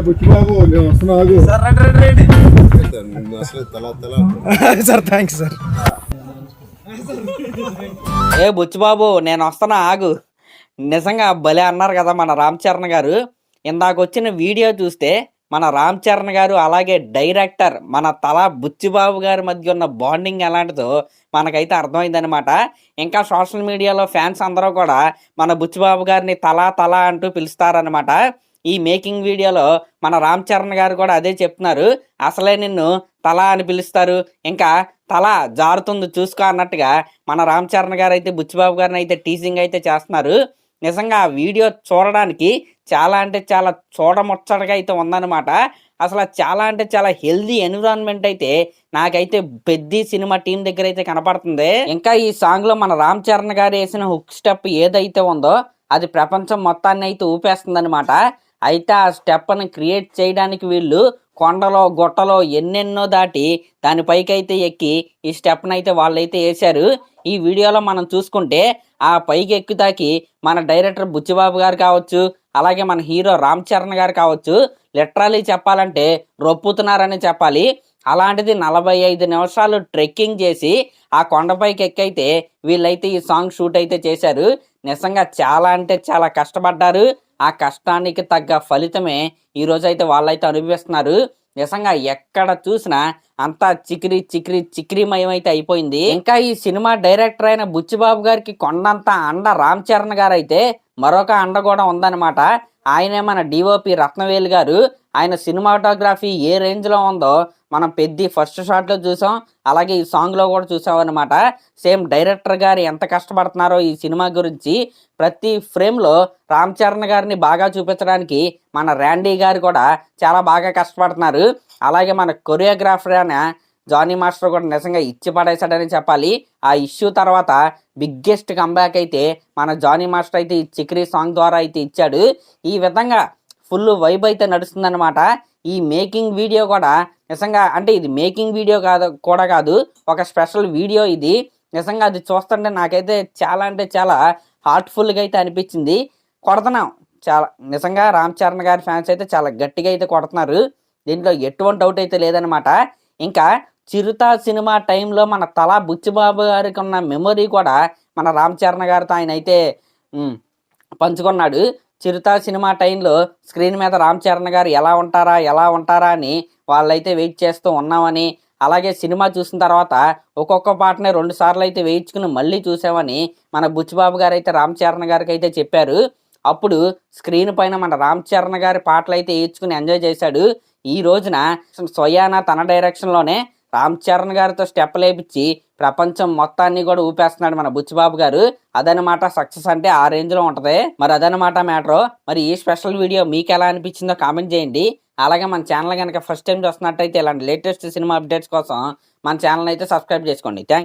బుచ్చిబాబు నేను వస్తున్నా ఆగు. Sir thanks sir. ఏ బుచ్చిబాబు నేను వస్తున్నా ఆగు. నిజంగా భలే అన్నారు కదా మన రామ్ చరణ్ గారు. ఇందాక వచ్చిన వీడియో చూస్తే మన రామ్ చరణ్ గారు అలాగే డైరెక్టర్ మన తల బుచ్చిబాబు గారి మధ్య ఉన్న బాండింగ్ ఎలాంటిదో మనకైతే అర్థమైందనమాట. ఇంకా సోషల్ మీడియాలో ఫ్యాన్స్ అందరూ కూడా మన బుచ్చిబాబు గారిని తల అంటూ పిలుస్తారనమాట. ఈ మేకింగ్ వీడియోలో మన రామ్ చరణ్ గారు కూడా అదే చెప్తున్నారు. అసలే నిన్ను తల అని పిలుస్తారు, ఇంకా తల జారుతుంది చూసుకో అన్నట్టుగా మన రామ్ చరణ్ గారు అయితే బుచ్చిబాబు గారిని అయితే టీజింగ్ అయితే చేస్తున్నారు. నిజంగా ఆ వీడియో చూడడానికి చాలా అంటే చాలా చూడముచ్చటగా అయితే ఉందన్నమాట. అసలు చాలా అంటే చాలా హెల్దీ ఎన్విరాన్మెంట్ అయితే నాకైతే పెద్ద సినిమా టీం దగ్గర అయితే కనపడుతుంది. ఇంకా ఈ సాంగ్ లో మన రామ్ చరణ్ గారు వేసిన హుక్ స్టెప్ ఏదైతే ఉందో అది ప్రపంచం మొత్తాన్ని అయితే ఊపేస్తుంది అనమాట. అయితే ఆ స్టెప్ని క్రియేట్ చేయడానికి వీళ్ళు కొండలో గుట్టలో ఎన్నెన్నో దాటి దానిపైకి అయితే ఎక్కి ఈ స్టెప్ని అయితే వాళ్ళైతే వేశారు. ఈ వీడియోలో మనం చూసుకుంటే ఆ పైకి ఎక్కుతాకి మన డైరెక్టర్ బుచ్చిబాబు గారు కావచ్చు, అలాగే మన హీరో రామ్ చరణ్ గారు కావచ్చు, లిటరలీ చెప్పాలంటే రొప్పుతున్నారని చెప్పాలి. అలాంటిది 45 నిమిషాలు ట్రెక్కింగ్ చేసి ఆ కొండపైకి ఎక్కైతే వీళ్ళైతే ఈ సాంగ్ షూట్ అయితే చేశారు. నిజంగా చాలా అంటే చాలా కష్టపడ్డారు. ఆ కష్టానికి తగ్గ ఫలితమే ఈరోజు అయితే వాళ్ళైతే అనుభవిస్తున్నారు. నిజంగా ఎక్కడ చూసినా అంతా చిక్రీమయం అయితే అయిపోయింది. ఇంకా ఈ సినిమా డైరెక్టర్ అయిన బుచ్చిబాబు గారికి కొండంత అండ రామ్ చరణ్ గారు అయితే మరొక అండ కూడా ఉందన్నమాట. ఆయనే మన డిఓపి రత్నవేలు గారు. ఆయన సినిమాటోగ్రఫీ ఏ రేంజ్లో ఉందో మనం పెద్ద ఫస్ట్ షాట్లో చూసాం, అలాగే ఈ సాంగ్లో కూడా చూసాం అనమాట. సేమ్ డైరెక్టర్ గారు ఎంత కష్టపడుతున్నారో ఈ సినిమా గురించి ప్రతి ఫ్రేమ్లో రామ్ చరణ్ గారిని బాగా చూపించడానికి మన ర్యాండీ గారు కూడా చాలా బాగా కష్టపడుతున్నారు. అలాగే మన కొరియోగ్రాఫర్ అయిన జానీ మాస్టర్ కూడా నిజంగా ఇచ్చి పడేశాడని చెప్పాలి. ఆ ఇష్యూ తర్వాత బిగ్గెస్ట్ కంబ్యాక్ అయితే మన జానీ మాస్టర్ అయితే ఈ చిక్రీ సాంగ్ ద్వారా అయితే ఇచ్చాడు. ఈ విధంగా ఫుల్ వైబ్ అయితే నడుస్తుందన్నమాట. ఈ మేకింగ్ వీడియో కూడా నిజంగా అంటే ఇది మేకింగ్ వీడియో కాదు ఒక స్పెషల్ వీడియో ఇది. నిజంగా అది చూస్తుంటే నాకైతే చాలా అంటే చాలా హార్ట్ఫుల్గా అయితే అనిపించింది. కొడుతున్నాం చాలా నిజంగా రామ్ చరణ్ గారి ఫ్యాన్స్ అయితే చాలా గట్టిగా అయితే కొడుతున్నారు. దీంట్లో ఎటువంటి డౌట్ అయితే లేదనమాట. ఇంకా చిరుత సినిమా టైంలో మన తల బుచ్చిబాబు గారికి ఉన్న మెమొరీ కూడా మన రామ్ చరణ్ గారితో ఆయన అయితే పంచుకున్నాడు. చిరుత సినిమా టైంలో స్క్రీన్ మీద రామ్ చరణ్ గారు ఎలా ఉంటారా అని వాళ్ళైతే వెయిట్ చేస్తూ ఉన్నామని, అలాగే సినిమా చూసిన తర్వాత ఒక్కొక్క పాటనే 2 సార్లు అయితే వేయించుకుని మళ్ళీ చూసామని మన బుచ్చిబాబు గారు అయితే రామ్ చరణ్ గారికి అయితే చెప్పారు. అప్పుడు స్క్రీన్ పైన మన రామ్ చరణ్ గారి పాటలు అయితే వేయించుకుని ఎంజాయ్ చేశాడు. ఈ రోజున స్వయానా తన డైరెక్షన్లోనే రామ్ చరణ్ గారితో స్టెప్ లేపించి ప్రపంచం మొత్తాన్ని కూడా ఊపేస్తున్నాడు మన బుచ్చిబాబు గారు. అదనమాట సక్సెస్ అంటే ఆ రేంజ్లో ఉంటుంది. మరి అదనమాట మ్యాటర్. మరి ఈ స్పెషల్ వీడియో మీకు ఎలా అనిపించిందో కామెంట్ చేయండి. అలాగే మన ఛానల్ కనుక ఫస్ట్ టైం చూస్తున్నట్టయితే ఇలాంటి లేటెస్ట్ సినిమా అప్డేట్స్ కోసం మన ఛానల్ అయితే సబ్స్క్రైబ్ చేసుకోండి. థ్యాంక్స్.